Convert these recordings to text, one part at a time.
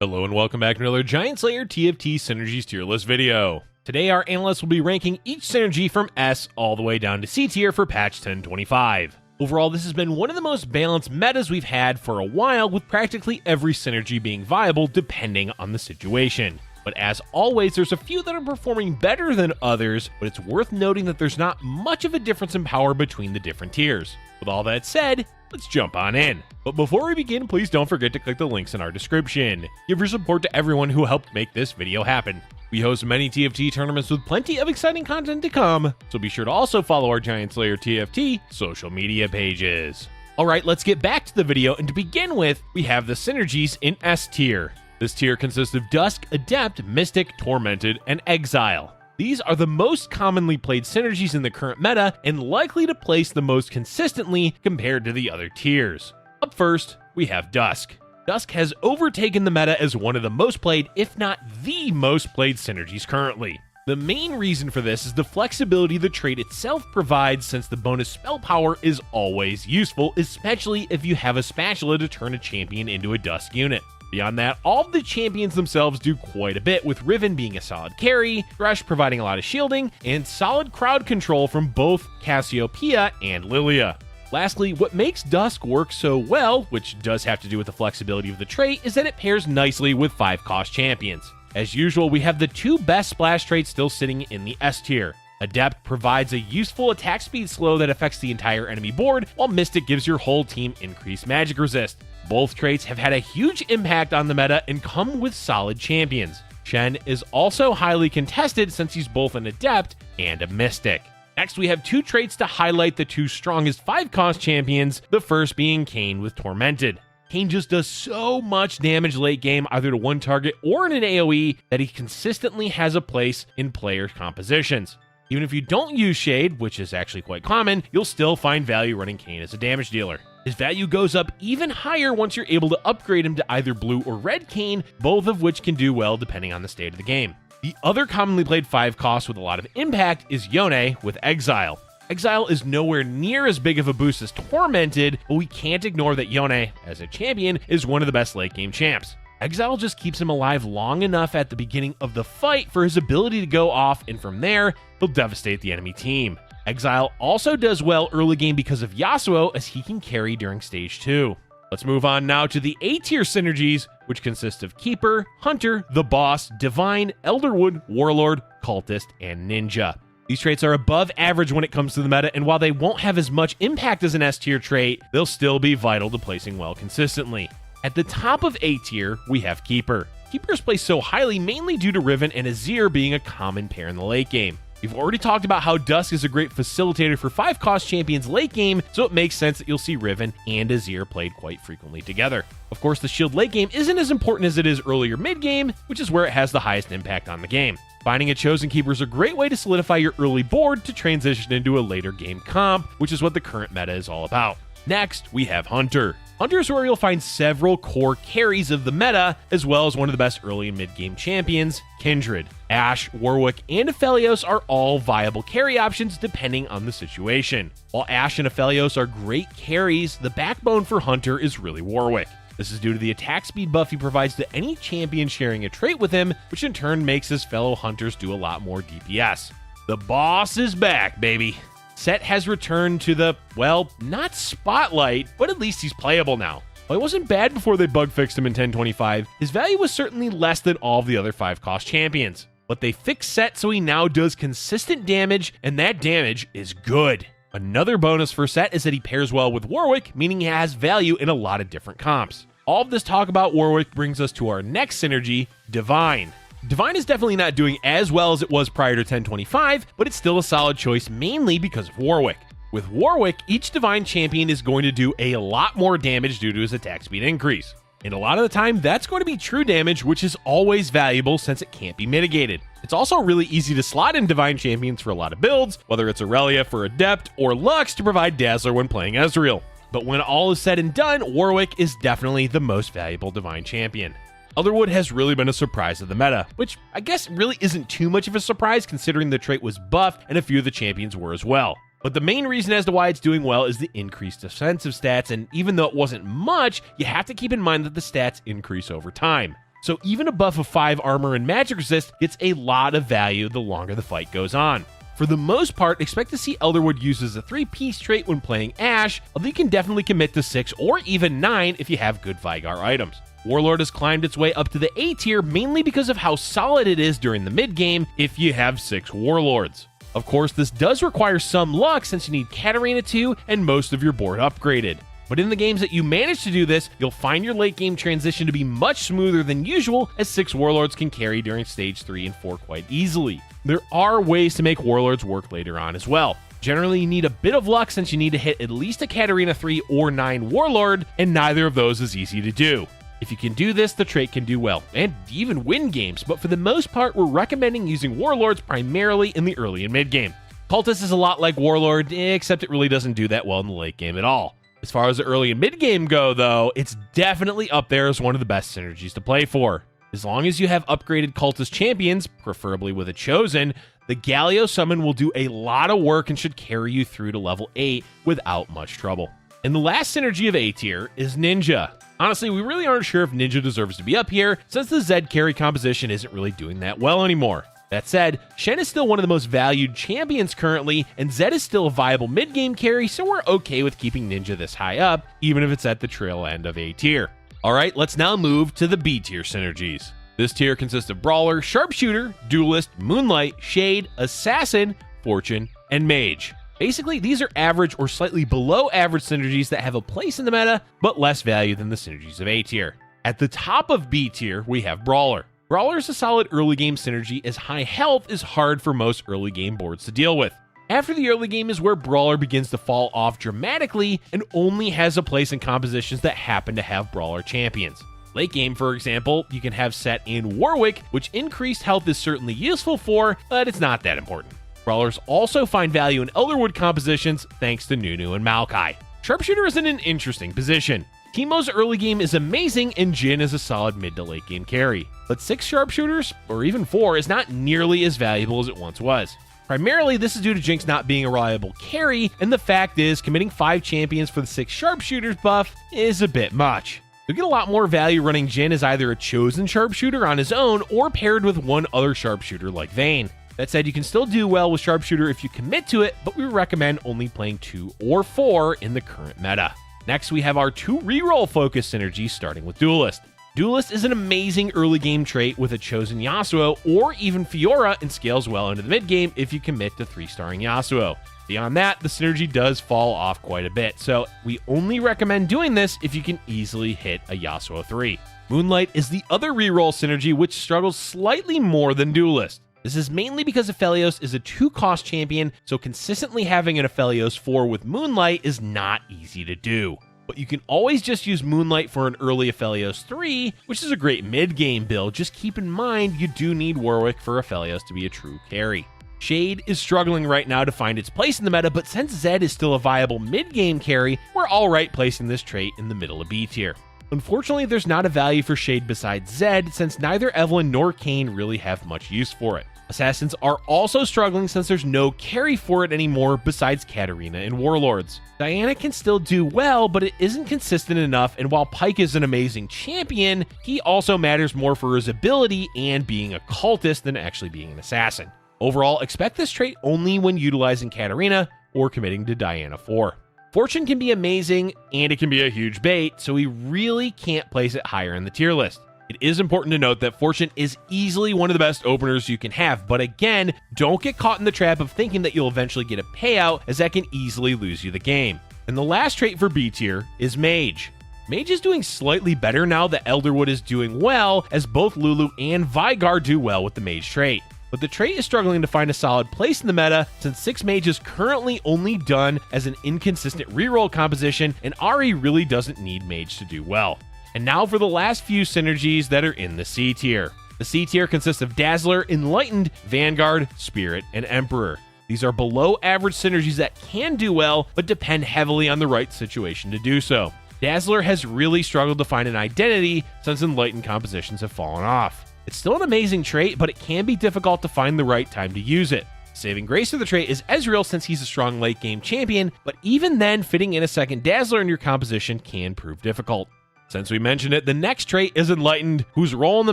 Hello and welcome back to another GiantSlayer TFT Synergies tier list video. Today our analysts will be ranking each synergy from S all the way down to C tier for patch 10.25. Overall, this has been one of the most balanced metas we've had for a while, with practically every synergy being viable depending on the situation. But as always, there's a few that are performing better than others, but it's worth noting that there's not much of a difference in power between the different tiers. With all that said, let's jump on in. But before we begin, please don't forget to click the links in our description. Give your support to everyone who helped make this video happen. We host many TFT tournaments with plenty of exciting content to come, so be sure to also follow our GiantSlayerTV social media pages. Alright, let's get back to the video, and to begin with, we have the synergies in S tier. This tier consists of Dusk, Adept, Mystic, Tormented, and Exile. These are the most commonly played synergies in the current meta and likely to place the most consistently compared to the other tiers. Up first, we have Dusk. Dusk has overtaken the meta as one of the most played, if not the most played synergies currently. The main reason for this is the flexibility the trait itself provides, since the bonus spell power is always useful, especially if you have a spatula to turn a champion into a Dusk unit. Beyond that, all of the champions themselves do quite a bit, with Riven being a solid carry, Thresh providing a lot of shielding, and solid crowd control from both Cassiopeia and Lilia. Lastly, what makes Dusk work so well, which does have to do with the flexibility of the trait, is that it pairs nicely with 5-cost champions. As usual, we have the two best splash traits still sitting in the S tier. Adept provides a useful attack speed slow that affects the entire enemy board, while Mystic gives your whole team increased magic resist. Both traits have had a huge impact on the meta and come with solid champions. Shen is also highly contested since he's both an Adept and a Mystic. Next, we have two traits to highlight the two strongest 5-cost champions, the first being Kayn with Tormented. Kayn just does so much damage late game, either to one target or in an AoE, that he consistently has a place in player compositions. Even if you don't use Shade, which is actually quite common, you'll still find value running Kayn as a damage dealer. His value goes up even higher once you're able to upgrade him to either blue or red Kayn, both of which can do well depending on the state of the game. The other commonly played 5-cost with a lot of impact is Yone with Exile. Exile is nowhere near as big of a boost as Tormented, but we can't ignore that Yone, as a champion, is one of the best late game champs. Exile just keeps him alive long enough at the beginning of the fight for his ability to go off, and from there, he'll devastate the enemy team. Exile also does well early game because of Yasuo, as he can carry during stage 2. Let's move on now to the A tier synergies, which consist of Keeper, Hunter, the Boss, Divine, Elderwood, Warlord, Cultist, and Ninja. These traits are above average when it comes to the meta, and while they won't have as much impact as an S tier trait, they'll still be vital to placing well consistently. At the top of A tier, we have Keeper. Keeper is placed so highly mainly due to Riven and Azir being a common pair in the late game. We've already talked about how Dusk is a great facilitator for 5-cost champions late game, so it makes sense that you'll see Riven and Azir played quite frequently together. Of course, the shield late game isn't as important as it is earlier mid game, which is where it has the highest impact on the game. Finding a chosen keeper is a great way to solidify your early board to transition into a later game comp, which is what the current meta is all about. Next, we have Hunter. Hunter is where you'll find several core carries of the meta, as well as one of the best early and mid-game champions, Kindred. Ashe, Warwick, and Aphelios are all viable carry options depending on the situation. While Ashe and Aphelios are great carries, the backbone for Hunter is really Warwick. This is due to the attack speed buff he provides to any champion sharing a trait with him, which in turn makes his fellow Hunters do a lot more DPS. The boss is back, baby. Set has returned to the, well, not spotlight, but at least he's playable now. While he wasn't bad before they bug fixed him in 10.25, his value was certainly less than all of the other 5-cost champions. But they fixed Set so he now does consistent damage, and that damage is good. Another bonus for Set is that he pairs well with Warwick, meaning he has value in a lot of different comps. All of this talk about Warwick brings us to our next synergy, Divine. Divine is definitely not doing as well as it was prior to 10.25, but it's still a solid choice mainly because of Warwick. With Warwick, each Divine champion is going to do a lot more damage due to his attack speed increase. And a lot of the time, that's going to be true damage, which is always valuable since it can't be mitigated. It's also really easy to slot in Divine champions for a lot of builds, whether it's Aurelia for Adept or Lux to provide Dazzler when playing Ezreal. But when all is said and done, Warwick is definitely the most valuable Divine champion. Elderwood has really been a surprise of the meta, which I guess really isn't too much of a surprise considering the trait was buffed and a few of the champions were as well. But the main reason as to why it's doing well is the increased defensive stats, and even though it wasn't much, you have to keep in mind that the stats increase over time. so even a buff of 5 armor and magic resist gets a lot of value the longer the fight goes on. For the most part, expect to see Elderwood used as a 3-piece trait when playing Ashe, although you can definitely commit to 6 or even 9 if you have good Vygar items. Warlord has climbed its way up to the A tier mainly because of how solid it is during the mid-game if you have 6 Warlords. Of course, this does require some luck since you need Katarina 2 and most of your board upgraded. But in the games that you manage to do this, you'll find your late game transition to be much smoother than usual, as 6 Warlords can carry during stage 3 and 4 quite easily. There are ways to make Warlords work later on as well. Generally, you need a bit of luck since you need to hit at least a Katarina 3 or 9 Warlord, and neither of those is easy to do. If you can do this, the trait can do well, and even win games, but for the most part, we're recommending using Warlords primarily in the early and mid game. Cultist is a lot like Warlord, except it really doesn't do that well in the late game at all. As far as the early and mid game go, though, it's definitely up there as one of the best synergies to play for. As long as you have upgraded Cultist champions, preferably with a Chosen, the Galio summon will do a lot of work and should carry you through to level 8 without much trouble. And the last synergy of A tier is Ninja. Honestly, we really aren't sure if Ninja deserves to be up here, since the Zed carry composition isn't really doing that well anymore. That said, Shen is still one of the most valued champions currently, and Zed is still a viable mid-game carry, so we're okay with keeping Ninja this high up, even if it's at the trail end of A tier. Alright, let's now move to the B tier synergies. This tier consists of Brawler, Sharpshooter, Duelist, Moonlight, Shade, Assassin, Fortune, and Mage. Basically, these are average or slightly below average synergies that have a place in the meta, but less value than the synergies of A tier. At the top of B tier, we have Brawler. Brawler is a solid early game synergy as high health is hard for most early game boards to deal with. After the early game is where Brawler begins to fall off dramatically and only has a place in compositions that happen to have Brawler champions. Late game, for example, you can have Set and Warwick, which increased health is certainly useful for, but it's not that important. Brawlers also find value in Elderwood compositions thanks to Nunu and Maokai. Sharpshooter is in an interesting position. Teemo's early game is amazing and Jhin is a solid mid to late game carry. But 6 Sharpshooters, or even 4, is not nearly as valuable as it once was. Primarily, this is due to Jinx not being a reliable carry, and the fact is, committing 5 champions for the 6 Sharpshooters buff is a bit much. You'll get a lot more value running Jhin as either a chosen Sharpshooter on his own, or paired with one other Sharpshooter like Vayne. That said, you can still do well with Sharpshooter if you commit to it, but we recommend only playing 2 or 4 in the current meta. Next, we have our 2 reroll focus synergies, starting with Duelist. Duelist is an amazing early game trait with a chosen Yasuo or even Fiora, and scales well into the mid game if you commit to 3-starring Yasuo. Beyond that, the synergy does fall off quite a bit, so we only recommend doing this if you can easily hit a Yasuo 3. Moonlight is the other reroll synergy which struggles slightly more than Duelist. This is mainly because Aphelios is a 2-cost champion, so consistently having an Aphelios 4 with Moonlight is not easy to do. But you can always just use Moonlight for an early Aphelios 3, which is a great mid-game build. Just keep in mind you do need Warwick for Aphelios to be a true carry. Shade is struggling right now to find its place in the meta, but since Zed is still a viable mid-game carry, we're alright placing this trait in the middle of B tier. Unfortunately, there's not a value for Shade besides Zed, since neither Evelynn nor Kayn really have much use for it. Assassins are also struggling since there's no carry for it anymore besides Katarina and Warlords. Diana can still do well, but it isn't consistent enough, and while Pyke is an amazing champion, he also matters more for his ability and being a cultist than actually being an assassin. Overall, expect this trait only when utilizing Katarina or committing to Diana 4. Fortune can be amazing, and it can be a huge bait, so we really can't place it higher in the tier list. It is important to note that Fortune is easily one of the best openers you can have, but again, don't get caught in the trap of thinking that you'll eventually get a payout, as that can easily lose you the game. And the last trait for B tier is Mage. Mage is doing slightly better now that Elderwood is doing well, as both Lulu and Vygar do well with the Mage trait. But the trait is struggling to find a solid place in the meta, since 6 Mage is currently only done as an inconsistent reroll composition, and Ahri really doesn't need Mage to do well. And now for the last few synergies that are in the C tier. The C tier consists of Dazzler, Enlightened, Vanguard, Spirit, and Emperor. These are below average synergies that can do well, but depend heavily on the right situation to do so. Dazzler has really struggled to find an identity since Enlightened compositions have fallen off. It's still an amazing trait, but it can be difficult to find the right time to use it. Saving grace of the trait is Ezreal since he's a strong late game champion, but even then, fitting in a second Dazzler in your composition can prove difficult. Since we mentioned it, the next trait is Enlightened, whose role in the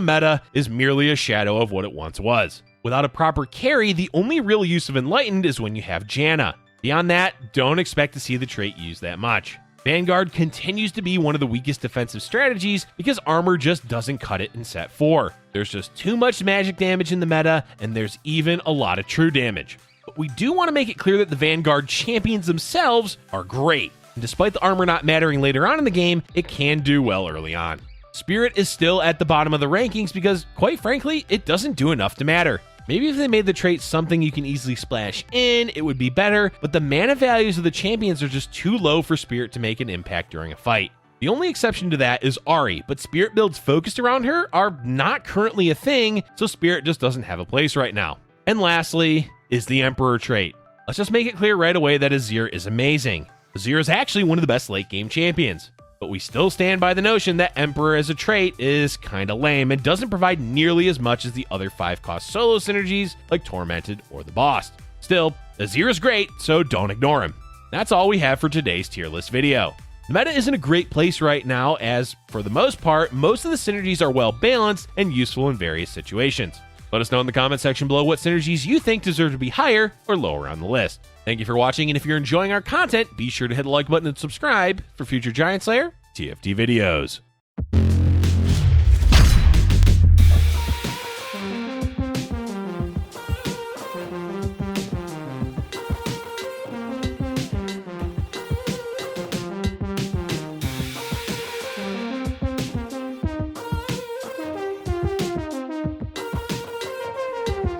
meta is merely a shadow of what it once was. Without a proper carry, the only real use of Enlightened is when you have Janna. Beyond that, don't expect to see the trait used that much. Vanguard continues to be one of the weakest defensive strategies because armor just doesn't cut it in set 4. There's just too much magic damage in the meta, and there's even a lot of true damage. But we do want to make it clear that the Vanguard champions themselves are great, and despite the armor not mattering later on in the game, it can do well early on. Spirit is still at the bottom of the rankings because, quite frankly, it doesn't do enough to matter. Maybe if they made the trait something you can easily splash in, it would be better, but the mana values of the champions are just too low for Spirit to make an impact during a fight. The only exception to that is Ahri, but Spirit builds focused around her are not currently a thing, so Spirit just doesn't have a place right now. And lastly is the Emperor trait. Let's just make it clear right away that Azir is amazing. Azir is actually one of the best late game champions. But we still stand by the notion that Emperor as a trait is kinda lame and doesn't provide nearly as much as the other 5-cost solo synergies like Tormented or the Boss. Still, Azir is great, so don't ignore him. That's all we have for today's tier list video. The meta is in a great place right now as, for the most part, most of the synergies are well balanced and useful in various situations. Let us know in the comment section below what synergies you think deserve to be higher or lower on the list. Thank you for watching, and if you're enjoying our content, be sure to hit the like button and subscribe for future Giant Slayer TFT videos.